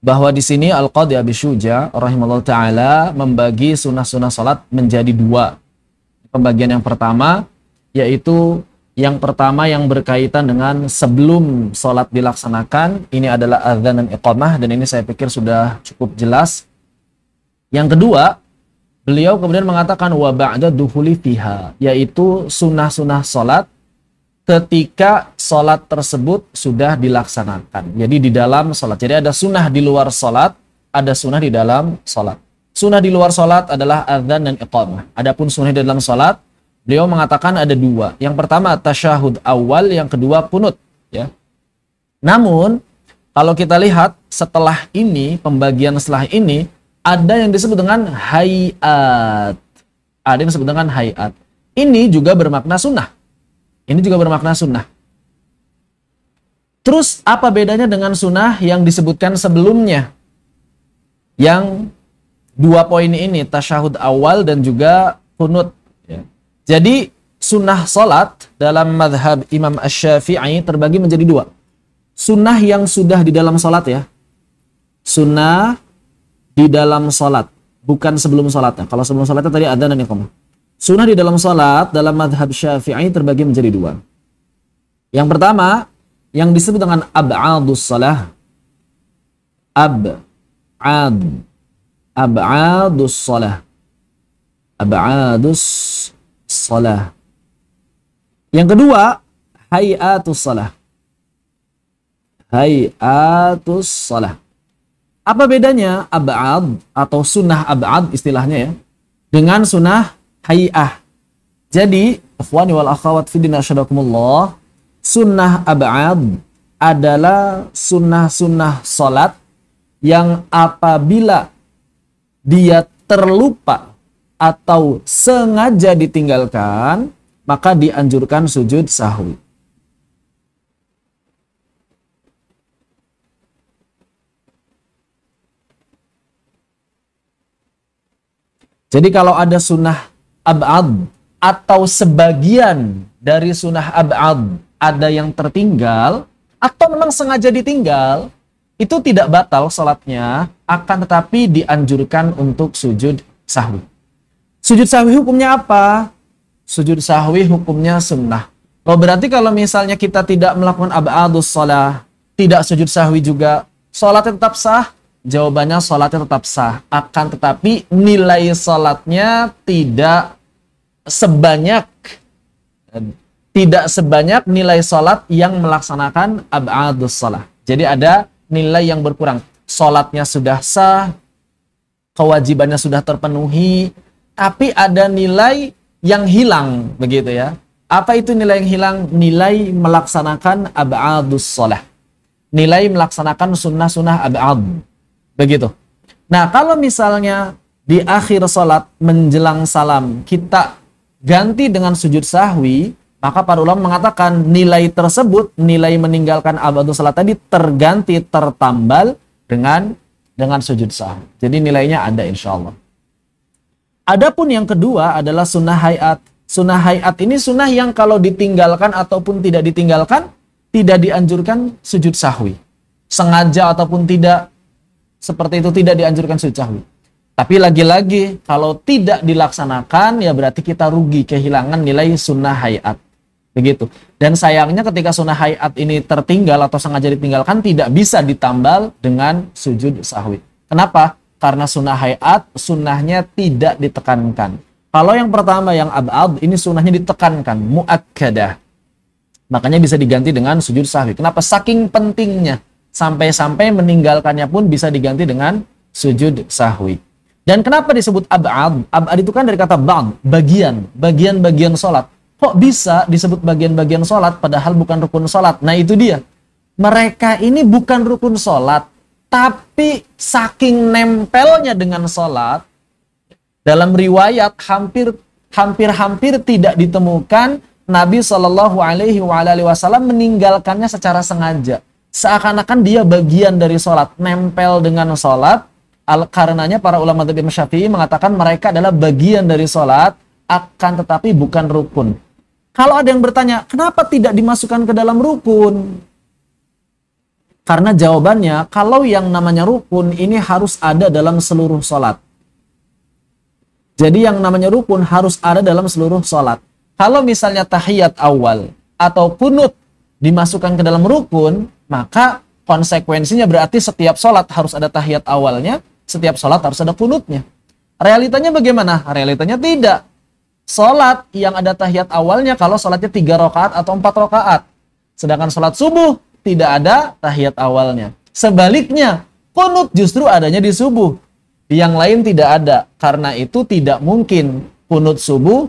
bahwa di sini Al-Qadhi Abi Syuja rahimahullah ta'ala membagi sunnah-sunnah salat menjadi dua. Pembagian yang pertama yaitu yang pertama yang berkaitan dengan sebelum salat dilaksanakan, ini adalah adzan dan iqamah, dan ini saya pikir sudah cukup jelas. Yang kedua, beliau kemudian mengatakan wa ba'da dukhuli fiha, yaitu sunnah-sunnah salat ketika salat tersebut sudah dilaksanakan. Jadi di dalam salat. Jadi ada sunnah di luar salat, ada sunnah di dalam salat. Sunnah di luar salat adalah adzan dan iqamah. Adapun sunnah di dalam salat, beliau mengatakan ada dua. Yang pertama tasyahud awal, yang kedua kunut, ya. Namun kalau kita lihat setelah ini, pembagian setelah ini, ada yang disebut dengan hayat. Ada yang disebut dengan hayat. Ini juga bermakna sunnah. Ini juga bermakna sunnah. Terus apa bedanya dengan sunnah yang disebutkan sebelumnya? Yang dua poin ini, tasyahud awal dan juga kunut. Ya. Jadi sunnah salat dalam madhab Imam Asy-Syafi'i terbagi menjadi dua. Sunnah yang sudah di dalam salat, ya. Sunnah di dalam salat, bukan sebelum salatnya. Kalau sebelum salatnya tadi adzan dan iqamah. Sunnah di dalam salat dalam madhab Syafi'i terbagi menjadi dua. Yang pertama yang disebut dengan ab'adus salah. Ab'adus salah. Ab'adus salah. Yang kedua, hayatus salah. Hayatus salah. Apa bedanya ab'ad atau sunnah ab'ad istilahnya, ya, dengan sunnah hay'ah? Jadi, ikhwani wal akhwat fi din asyhadakumullah, sunnah ab'ad adalah sunnah-sunnah salat yang apabila dia terlupa atau sengaja ditinggalkan, maka dianjurkan sujud sahwi. Jadi kalau ada sunnah ab'ad atau sebagian dari sunnah ab'ad ada yang tertinggal atau memang sengaja ditinggal, itu tidak batal salatnya, akan tetapi dianjurkan untuk sujud sahwi. Sujud sahwi hukumnya apa? Sujud sahwi hukumnya sunnah. Oh, berarti kalau misalnya kita tidak melakukan ab'adus shalah, tidak sujud sahwi juga, salatnya tetap sah? Jawabannya salatnya tetap sah. Akan tetapi nilai salatnya tidak sebanyak nilai salat yang melaksanakan ab'adus shalah. Jadi ada nilai yang berkurang. Salatnya sudah sah, kewajibannya sudah terpenuhi, tapi ada nilai yang hilang, begitu ya. Apa itu nilai yang hilang? Nilai melaksanakan ab'adus shalah. Nilai melaksanakan sunnah-sunnah ab'ad. Begitu. Nah, kalau misalnya di akhir salat menjelang salam kita ganti dengan sujud sahwi, maka para ulama mengatakan nilai tersebut, nilai meninggalkan ab'adus shalah tadi terganti, tertambal dengan sujud sahwi. Jadi nilainya ada insyaallah. Adapun yang kedua adalah sunnah hayat. Sunnah hayat ini sunnah yang kalau ditinggalkan ataupun tidak ditinggalkan, tidak dianjurkan sujud sahwi. Sengaja ataupun tidak, seperti itu tidak dianjurkan sujud sahwi. Tapi lagi-lagi, kalau tidak dilaksanakan, ya berarti kita rugi, kehilangan nilai sunnah hayat. Begitu. Dan sayangnya ketika sunnah hayat ini tertinggal atau sengaja ditinggalkan, tidak bisa ditambal dengan sujud sahwi. Kenapa? Karena sunnah hayat, sunnahnya tidak ditekankan. Kalau yang pertama, yang ab'ad, ini sunnahnya ditekankan, mu'akkadah. Makanya bisa diganti dengan sujud sahwi. Kenapa? Saking pentingnya. Sampai-sampai meninggalkannya pun bisa diganti dengan sujud sahwi. Dan kenapa disebut ab'ad? Ab'ad itu kan dari kata ba'd, bagian-bagian sholat. Kok bisa disebut bagian-bagian sholat padahal bukan rukun sholat? Nah itu dia. Mereka ini bukan rukun sholat, tapi saking nempelnya dengan sholat, dalam riwayat hampir tidak ditemukan Nabi Shallallahu Alaihi Wasallam meninggalkannya secara sengaja. Seakan-akan dia bagian dari sholat, nempel dengan sholat. Karenanya para ulama Imam Syafi'i mengatakan mereka adalah bagian dari sholat, akan tetapi bukan rukun. Kalau ada yang bertanya, kenapa tidak dimasukkan ke dalam rukun? Karena jawabannya, kalau yang namanya rukun ini harus ada dalam seluruh sholat. Jadi yang namanya rukun harus ada dalam seluruh sholat. Kalau misalnya tahiyat awal atau kunut dimasukkan ke dalam rukun, maka konsekuensinya berarti setiap sholat harus ada tahiyat awalnya, setiap sholat harus ada kunutnya. Realitanya bagaimana? Realitanya tidak. Sholat yang ada tahiyat awalnya kalau sholatnya 3 rakaat atau 4 rakaat. Sedangkan sholat subuh tidak ada tahiyat awalnya. Sebaliknya, kunut justru adanya di subuh. Yang lain tidak ada. Karena itu tidak mungkin kunut subuh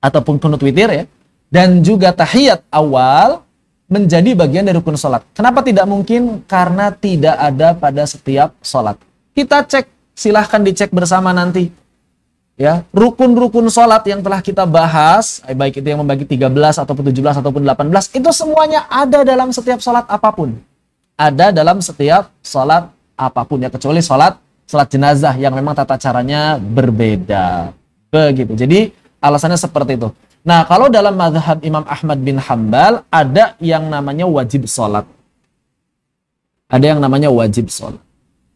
ataupun kunut witir ya. Dan juga tahiyat awal menjadi bagian dari rukun sholat. Kenapa tidak mungkin? Karena tidak ada pada setiap sholat. Kita cek, silahkan dicek bersama nanti. Ya, rukun-rukun sholat yang telah kita bahas, baik itu yang membagi 13 ataupun 17 ataupun 18, itu semuanya ada dalam setiap sholat apapun. Ada dalam setiap sholat apapun ya, kecuali sholat jenazah yang memang tata caranya berbeda. Begitu. Jadi alasannya seperti itu. Nah, kalau dalam mazhab Imam Ahmad bin Hambal ada yang namanya wajib sholat. Ada yang namanya wajib sholat.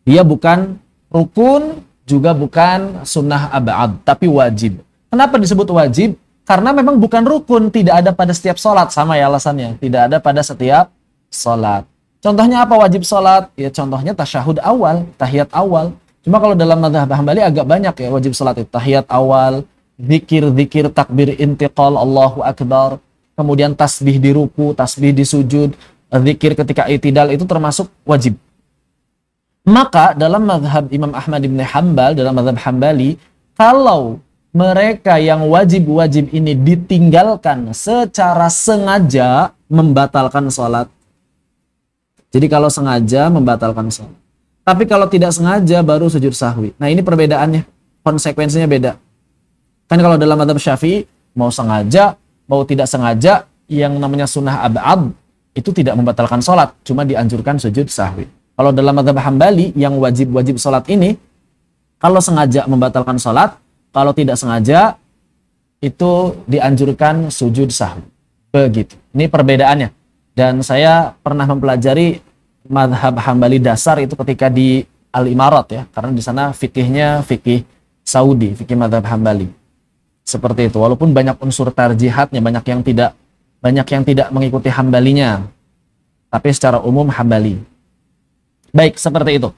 Dia bukan rukun, juga bukan sunnah ab'ad, tapi wajib. Kenapa disebut wajib? Karena memang bukan rukun, tidak ada pada setiap sholat. Sama ya alasannya, tidak ada pada setiap sholat. Contohnya apa wajib sholat? Ya contohnya tasyahud awal, tahiyat awal. Cuma kalau dalam mazhab Hambali agak banyak ya wajib sholat itu. Tahiyat awal, zikir, takbir intiqal, Allahu Akbar. Kemudian tasbih di ruku, tasbih di sujud, zikir ketika i'tidal itu termasuk wajib. Maka dalam mazhab Imam Ahmad bin Hambal, dalam mazhab Hambali, kalau mereka yang wajib-wajib ini ditinggalkan secara sengaja, membatalkan sholat. Jadi kalau sengaja, membatalkan sholat. Tapi kalau tidak sengaja, baru sujud sahwi. Nah ini perbedaannya, konsekuensinya beda. Kan kalau dalam mazhab Syafi'i, mau sengaja, mau tidak sengaja, yang namanya sunnah ab'ad, itu tidak membatalkan sholat, cuma dianjurkan sujud sahwi. Kalau dalam mazhab Hambali yang wajib-wajib sholat ini, kalau sengaja membatalkan sholat, kalau tidak sengaja itu dianjurkan sujud sahwi. Begitu. Ini perbedaannya. Dan saya pernah mempelajari mazhab Hambali dasar itu ketika di Al-Imarat ya, karena di sana fikihnya fikih Saudi, fikih mazhab Hambali. Seperti itu. Walaupun banyak unsur tarjihatnya, banyak yang tidak mengikuti Hambalinya. Tapi secara umum Hambali. Baik, seperti itu.